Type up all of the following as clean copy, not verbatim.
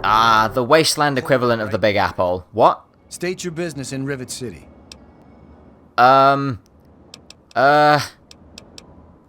Ah, the wasteland equivalent of the Big Apple. What? State your business in Rivet City.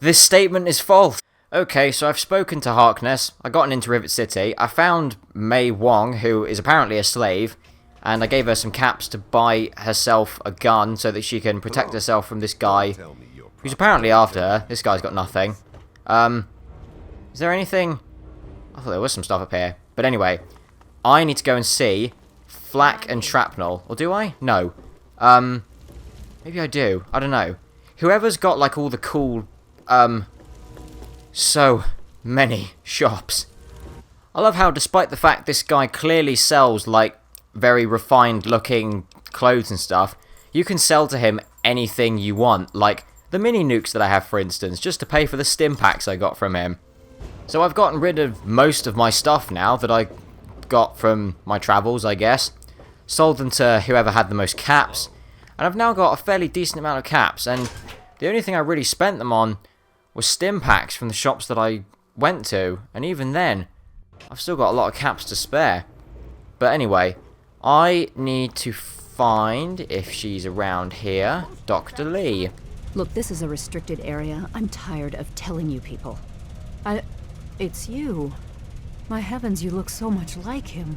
This statement is false. Okay, so I've spoken to Harkness, I got into Rivet City, I found Mei Wong, who is apparently a slave, and I gave her some caps to buy herself a gun so that she can protect herself from this guy who's apparently after her. This guy's got nothing. Is there anything? I thought there was some stuff up here. But anyway, I need to go and see Flak and Shrapnel. Or do I? No. Maybe I do. I don't know. Whoever's got, like, all the cool, so many shops. I love how, despite the fact this guy clearly sells, like, very refined looking clothes and stuff, you can sell to him anything you want. Like, the mini nukes that I have, for instance, just to pay for the stim packs I got from him. So I've gotten rid of most of my stuff now that I got from my travels, I guess. Sold them to whoever had the most caps. And I've now got a fairly decent amount of caps. And the only thing I really spent them on was stim packs from the shops that I went to. And even then, I've still got a lot of caps to spare. But anyway, I need to find, if she's around here, Dr. Lee. Look, this is a restricted area. I'm tired of telling you people. It's you. My heavens, you look so much like him.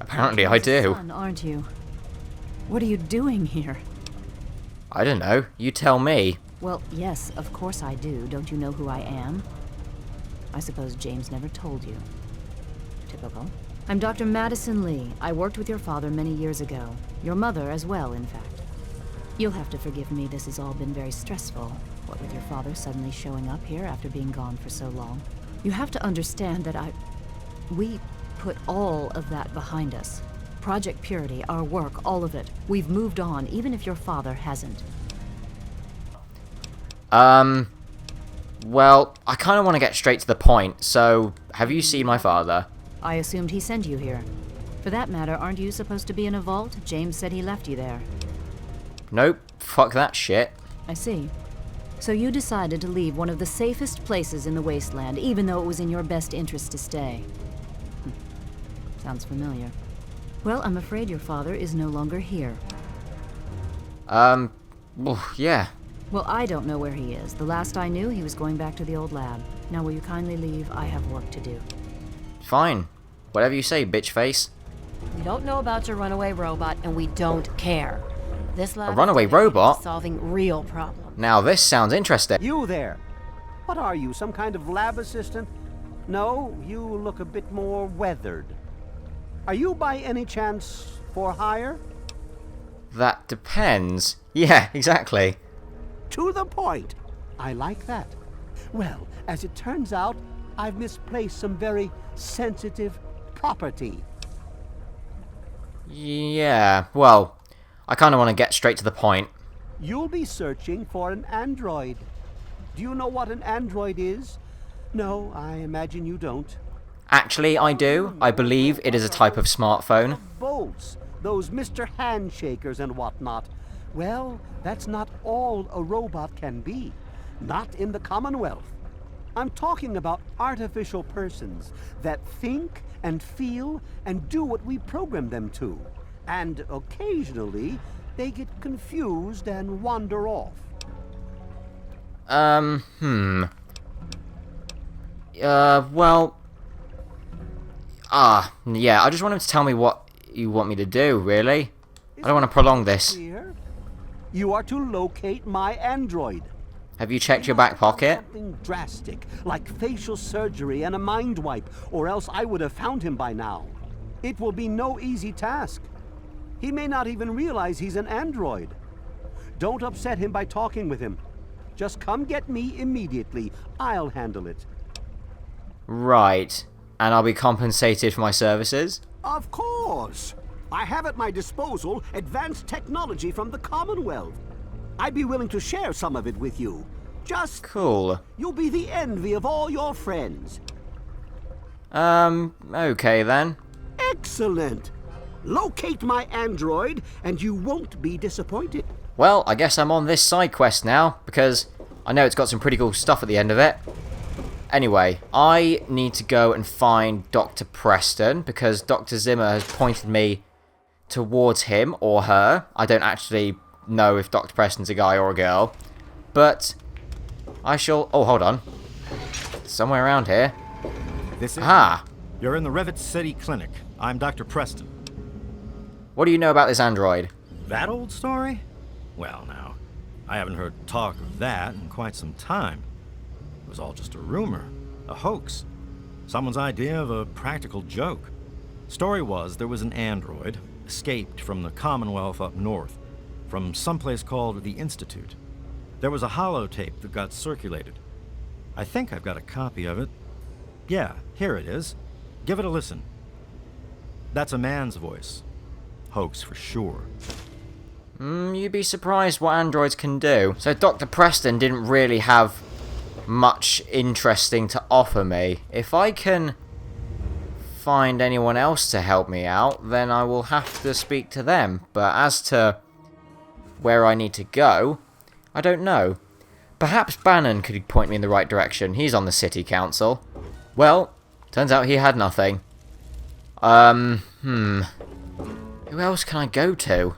Apparently I do. Son, aren't you? What are you doing here? I don't know. You tell me. Well, yes, of course I do. Don't you know who I am? I suppose James never told you. Typical. I'm Dr. Madison Lee. I worked with your father many years ago. Your mother as well, in fact. You'll have to forgive me, this has all been very stressful. What with your father suddenly showing up here after being gone for so long. You have to understand that we put all of that behind us. Project Purity, our work, all of it. We've moved on, even if your father hasn't. Well, I kind of want to get straight to the point, so have you seen my father? I assumed he sent you here. For that matter, aren't you supposed to be in a vault? James said he left you there. Nope, fuck that shit. I see. So you decided to leave one of the safest places in the wasteland, even though it was in your best interest to stay. Sounds familiar. Well, I'm afraid your father is no longer here. Well, yeah. Well, I don't know where he is. The last I knew, he was going back to the old lab. Now, will you kindly leave? I have work to do. Fine. Whatever you say, bitch face. We don't know about your runaway robot, and we don't care. This lab A runaway is dedicated robot? to solving real problems. Now this sounds interesting. You there! What are you, some kind of lab assistant? No, you look a bit more weathered. Are you by any chance for hire? That depends. Yeah, exactly. To the point. I like that. Well, as it turns out, I've misplaced some very sensitive property. Yeah, well, I kind of want to get straight to the point. You'll be searching for an android. Do you know what an android is? No, I imagine you don't. Actually, I do. I believe it is a type of smartphone. Bolts, those Mr. Handshakers and whatnot. Well, that's not all a robot can be. Not in the Commonwealth. I'm talking about artificial persons that think and feel and do what we program them to. And occasionally, they get confused and wander off. Well... yeah, I just want him to tell me what you want me to do, really. I don't want to prolong this. Here, you are to locate my android. Have you checked your back pocket? Something drastic, like facial surgery and a mind wipe, or else I would have found him by now. It will be no easy task. He may not even realize he's an android. Don't upset him by talking with him. Just come get me immediately. I'll handle it. Right. And I'll be compensated for my services? Of course. I have at my disposal advanced technology from the Commonwealth. I'd be willing to share some of it with you. Just... Cool. You'll be the envy of all your friends. Okay then. Excellent. Locate my android, and you won't be disappointed. Well, I guess I'm on this side quest now, because I know it's got some pretty cool stuff at the end of it. Anyway, I need to go and find Dr. Preston, because Dr. Zimmer has pointed me towards him or her. I don't actually know if Dr. Preston's a guy or a girl. But I shall... Oh, hold on. Somewhere around here. This is... Aha! You're in the Rivet City clinic. I'm Dr. Preston. What do you know about this android? That old story? Well, now, I haven't heard talk of that in quite some time. It was all just a rumor, a hoax. Someone's idea of a practical joke. Story was there was an android, escaped from the Commonwealth up north, from someplace called the Institute. There was a holotape that got circulated. I think I've got a copy of it. Yeah, here it is. Give it a listen. That's a man's voice. Hoax for sure. You'd be surprised what androids can do. So Dr. Preston didn't really have much interesting to offer me. If I can find anyone else to help me out, then I will have to speak to them. But as to where I need to go, I don't know. Perhaps Bannon could point me in the right direction. He's on the city council. Well, turns out he had nothing. Who else can I go to?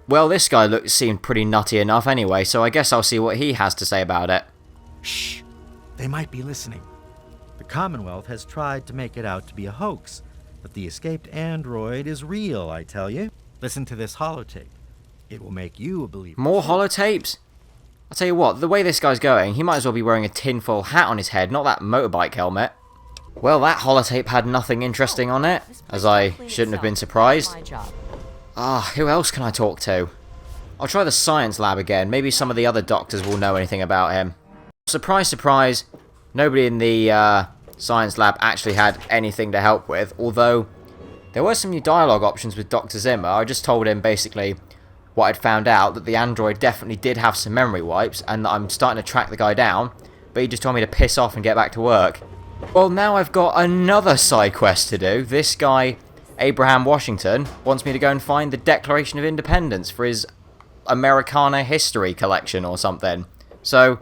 Well, this guy seemed pretty nutty enough anyway, so I guess I'll see what he has to say about it. Shh! They might be listening. The Commonwealth has tried to make it out to be a hoax, but the escaped android is real, I tell you. Listen to this holotape. It will make you a believer. More holotapes? I'll tell you what, the way this guy's going, he might as well be wearing a tinfoil hat on his head, not that motorbike helmet. Well, that holotape had nothing interesting on it, as I shouldn't have been surprised. Who else can I talk to? I'll try the science lab again. Maybe some of the other doctors will know anything about him. Surprise, surprise, nobody in the science lab actually had anything to help with, although there were some new dialogue options with Dr. Zimmer. I just told him basically what I'd found out, that the android definitely did have some memory wipes, and that I'm starting to track the guy down, but he just told me to piss off and get back to work. Well, now I've got another side quest to do. This guy, Abraham Washington, wants me to go and find the Declaration of Independence for his Americana history collection or something. So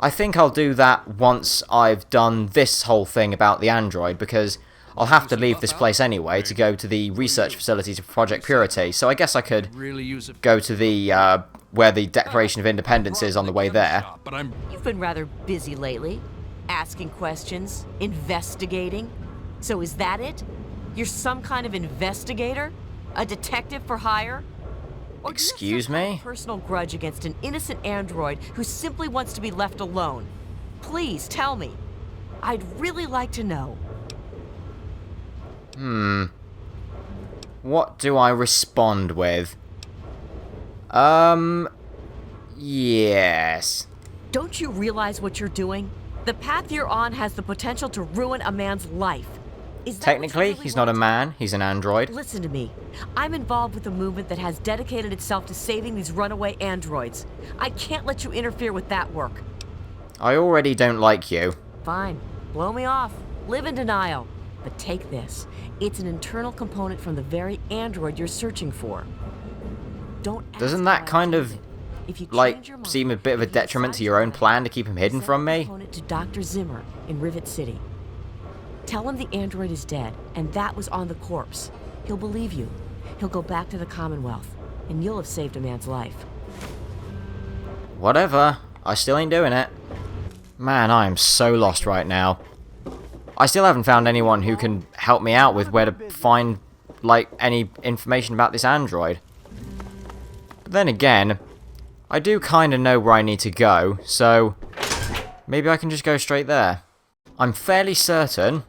I think I'll do that once I've done this whole thing about the android, because I'll have to leave this place anyway to go to the research facilities of Project Purity, so I guess I could go to the, where the Declaration of Independence is on the way there. You've been rather busy lately. Asking questions, investigating. So is that it? You're some kind of investigator? A detective for hire? Or Excuse do you have some kind me? of personal grudge against an innocent android who simply wants to be left alone? Please tell me. I'd really like to know. What do I respond with? Yes. Don't you realize what you're doing? The path you're on has the potential to ruin a man's life. Is that what you Technically, really he's not a want? man, he's an android. Listen to me. I'm involved with a movement that has dedicated itself to saving these runaway androids. I can't let you interfere with that work. I already don't like you. Fine. Blow me off. Live in denial. But take this. It's an internal component from the very android you're searching for. Don't ask Doesn't why that I kind of, choose it. If you like, change your mind, seem a bit of a if you detriment decide to your own like plan it, to keep him hidden send from the me? component to Dr. Zimmer in Rivet City. Tell him the android is dead, and that was on the corpse. He'll believe you. He'll go back to the Commonwealth, and you'll have saved a man's life. Whatever, I still ain't doing it. Man, I am so lost right now. I still haven't found anyone who can help me out with where to find, like, any information about this android. But then again, I do kind of know where I need to go, so maybe I can just go straight there. I'm fairly certain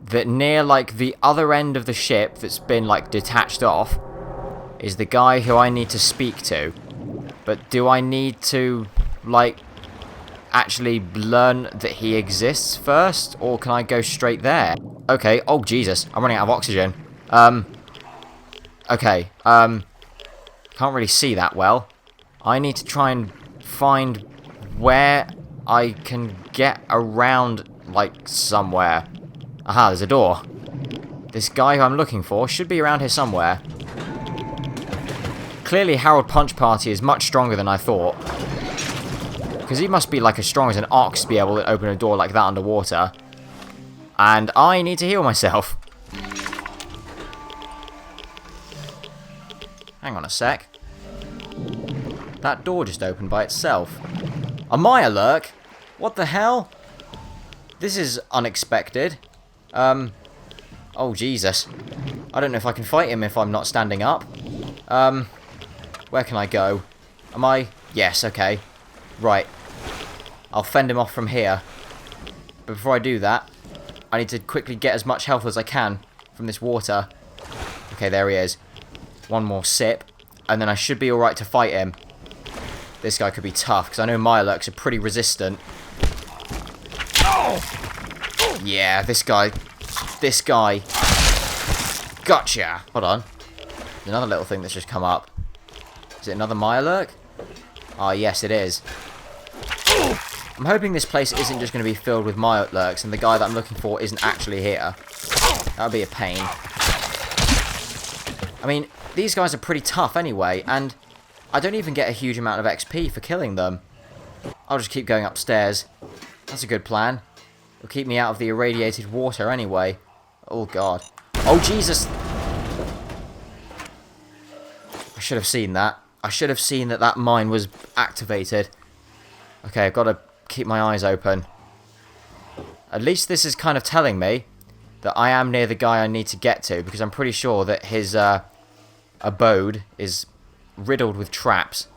that near, like, the other end of the ship that's been, like, detached off is the guy who I need to speak to. But do I need to, like, actually learn that he exists first, or can I go straight there? Okay, oh Jesus, I'm running out of oxygen. Okay, can't really see that well. I need to try and find where I can get around, like, somewhere. Aha, there's a door. This guy who I'm looking for should be around here somewhere. Clearly, Harold Punchparty is much stronger than I thought. Because he must be like as strong as an ox to be able to open a door like that underwater. And I need to heal myself. Hang on a sec. That door just opened by itself. A Mirelurk? What the hell? This is unexpected. Oh, Jesus. I don't know if I can fight him if I'm not standing up. Where can I go? Am I... Yes, okay. Right. I'll fend him off from here. But before I do that, I need to quickly get as much health as I can from this water. Okay, there he is. One more sip, and then I should be alright to fight him. This guy could be tough, because I know Mirelurks are pretty resistant. Yeah, this guy. Gotcha! Hold on. There's another little thing that's just come up. Is it another Mirelurk? Ah, yes, it is. I'm hoping this place isn't just going to be filled with Mirelurks, and the guy that I'm looking for isn't actually here. That would be a pain. I mean, these guys are pretty tough anyway, and I don't even get a huge amount of XP for killing them. I'll just keep going upstairs. That's a good plan. It'll keep me out of the irradiated water anyway. Oh, God. Oh, Jesus! I should have seen that. I should have seen that that mine was activated. Okay, I've got to keep my eyes open. At least this is kind of telling me that I am near the guy I need to get to, because I'm pretty sure that his abode is riddled with traps.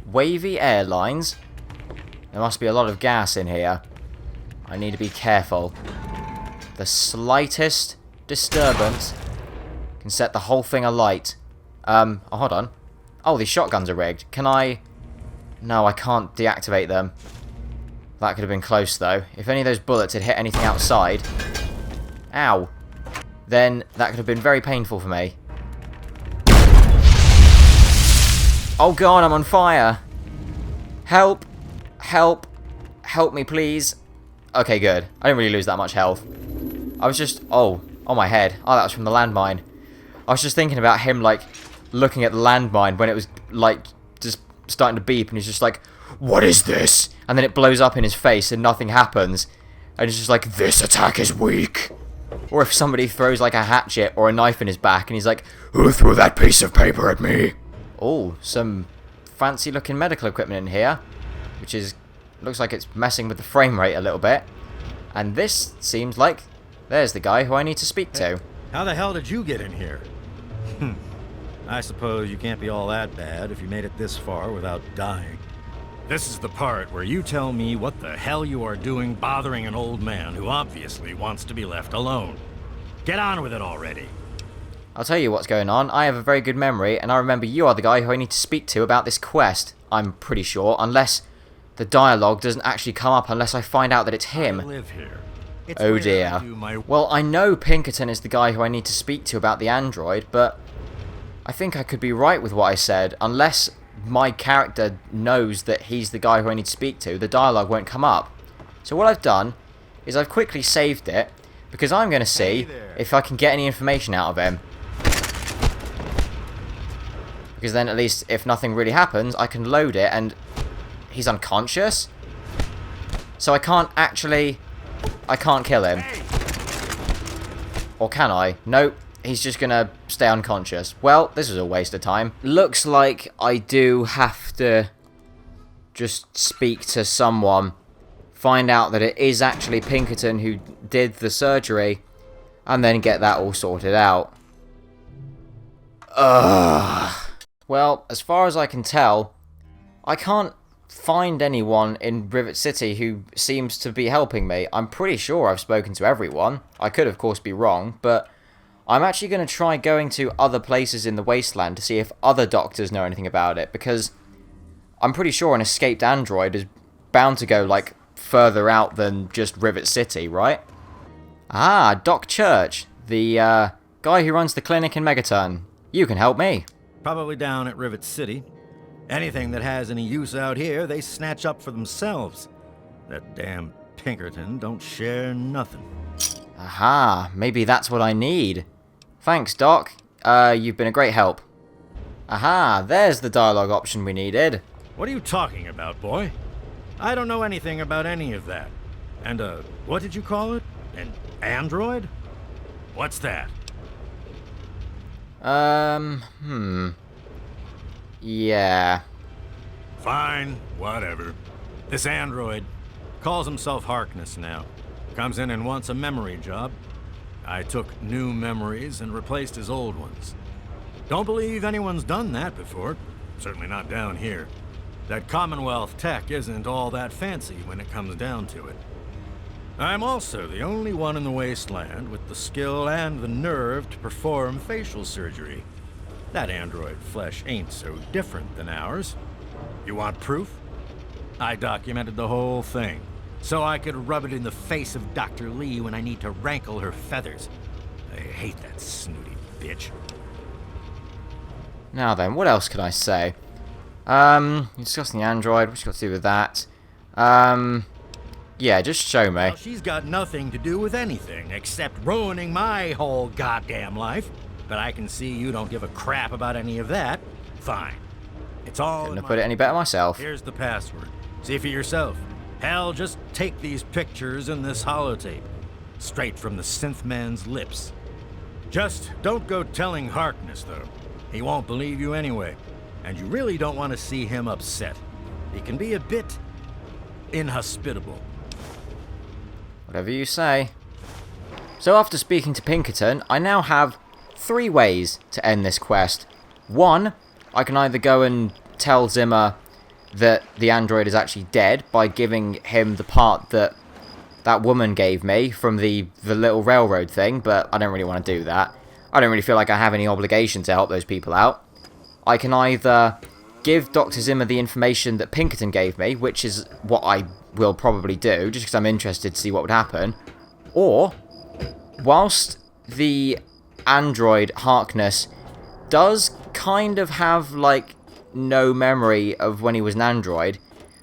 Wavy Airlines. There must be a lot of gas in here. I need to be careful. The slightest disturbance can set the whole thing alight. Oh, hold on. Oh, these shotguns are rigged. Can I... No, I can't deactivate them. That could have been close, though. If any of those bullets had hit anything outside... Ow. Then that could have been very painful for me. Oh, God, I'm on fire. Help. Help. Help me, please. Okay, good. I didn't really lose that much health. I was just... Oh, on my head. Oh, that was from the landmine. I was just thinking about him, like, looking at the landmine when it was, like, just starting to beep, and he's just like, what is this? And then it blows up in his face and nothing happens. And he's just like, this attack is weak. Or if somebody throws, like, a hatchet or a knife in his back, and he's like, who threw that piece of paper at me? Oh, some fancy-looking medical equipment in here, which is... looks like it's messing with the frame rate a little bit. And this seems like... there's the guy who I need to speak to. How the hell did you get in here? I suppose you can't be all that bad if you made it this far without dying. This is the part where you tell me what the hell you are doing bothering an old man who obviously wants to be left alone. Get on with it already. I'll tell you what's going on. I have a very good memory, and I remember you are the guy who I need to speak to about this quest. I'm pretty sure, unless the dialogue doesn't actually come up, unless I find out that it's him. I live here. It's Oh where dear. I do my... Well, I know Pinkerton is the guy who I need to speak to about the android, but I think I could be right with what I said. Unless my character knows that he's the guy who I need to speak to, the dialogue won't come up. So what I've done is I've quickly saved it, because I'm going to see if I can get any information out of him. Because then at least if nothing really happens, I can load it, and he's unconscious. So I can't actually... I can't kill him. Or can I? Nope. He's just gonna stay unconscious. Well, this is a waste of time. Looks like I do have to just speak to someone. Find out that it is actually Pinkerton who did the surgery. And then get that all sorted out. Ugh. Well, as far as I can tell, I can't find anyone in Rivet City who seems to be helping me. I'm pretty sure I've spoken to everyone. I could, of course, be wrong, but I'm actually going to try going to other places in the Wasteland to see if other doctors know anything about it, because I'm pretty sure an escaped android is bound to go, like, further out than just Rivet City, right? Ah, Doc Church, the guy who runs the clinic in Megaton. You can help me. Probably down at Rivet City. Anything that has any use out here, they snatch up for themselves. That damn Pinkerton don't share nothing. Aha, maybe that's what I need. Thanks, Doc. You've been a great help. Aha, there's the dialogue option we needed. What are you talking about, boy? I don't know anything about any of that. And, what did you call it? An android? What's that? Yeah. Fine, whatever. This android calls himself Harkness now. Comes in and wants a memory job. I took new memories and replaced his old ones. Don't believe anyone's done that before. Certainly not down here. That Commonwealth tech isn't all that fancy when it comes down to it. I'm also the only one in the wasteland with the skill and the nerve to perform facial surgery. That android flesh ain't so different than ours. You want proof? I documented the whole thing, so I could rub it in the face of Dr. Lee when I need to rankle her feathers. I hate that snooty bitch. Now then, what else can I say? Discussing the android, what's got to do with that? Yeah, just show me. Well, she's got nothing to do with anything except ruining my whole goddamn life. But I can see you don't give a crap about any of that. Fine. It's all Couldn't have put it any better myself. Here's the password. See for yourself. Hell, just take these pictures and this holotape. Straight from the synth man's lips. Just don't go telling Harkness, though. He won't believe you anyway. And you really don't want to see him upset. He can be a bit inhospitable. Whatever you say. So after speaking to Pinkerton, I now have 3 ways to end this quest. 1, I can either go and tell Zimmer that the android is actually dead by giving him the part that that woman gave me from the little railroad thing, but I don't really want to do that. I don't really feel like I have any obligation to help those people out. I can either give Dr. Zimmer the information that Pinkerton gave me, which is what I will probably do, just because I'm interested to see what would happen. Or, whilst the android Harkness does kind of have, like, no memory of when he was an android,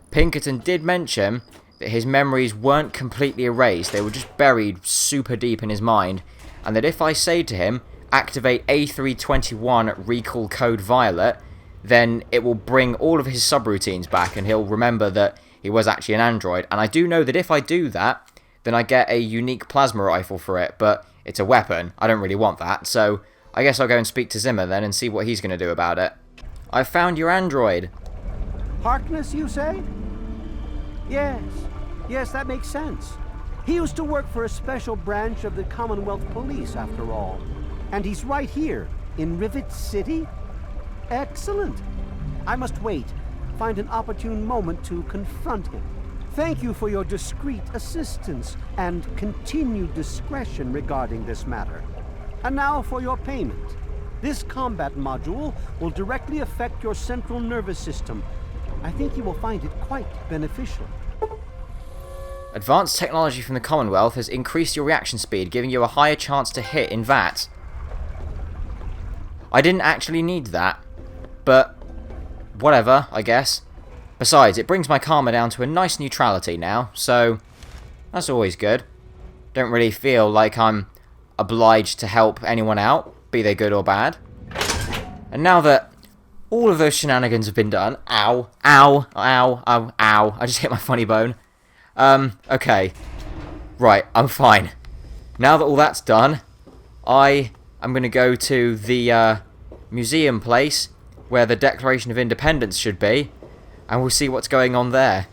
Pinkerton did mention that his memories weren't completely erased, they were just buried super deep in his mind, and that if I say to him, activate A321 recall code Violet, then it will bring all of his subroutines back and he'll remember that he was actually an android. And I do know that if I do that, then I get a unique plasma rifle for it, but it's a weapon. I don't really want that, so I guess I'll go and speak to Zimmer then and see what he's going to do about it. I've found your android. Harkness, you say? Yes. Yes, that makes sense. He used to work for a special branch of the Commonwealth Police, after all. And he's right here, in Rivet City? Excellent. I must wait, find an opportune moment to confront him. Thank you for your discreet assistance and continued discretion regarding this matter. And now for your payment. This combat module will directly affect your central nervous system. I think you will find it quite beneficial. Advanced technology from the Commonwealth has increased your reaction speed, giving you a higher chance to hit in that. I didn't actually need that, but whatever, I guess. Besides, it brings my karma down to a nice neutrality now, so that's always good. Don't really feel like I'm obliged to help anyone out, be they good or bad. And now that all of those shenanigans have been done, ow, ow, ow, ow, ow, I just hit my funny bone. Okay. Right, I'm fine. Now that all that's done, I am going to go to the museum place where the Declaration of Independence should be, and we'll see what's going on there.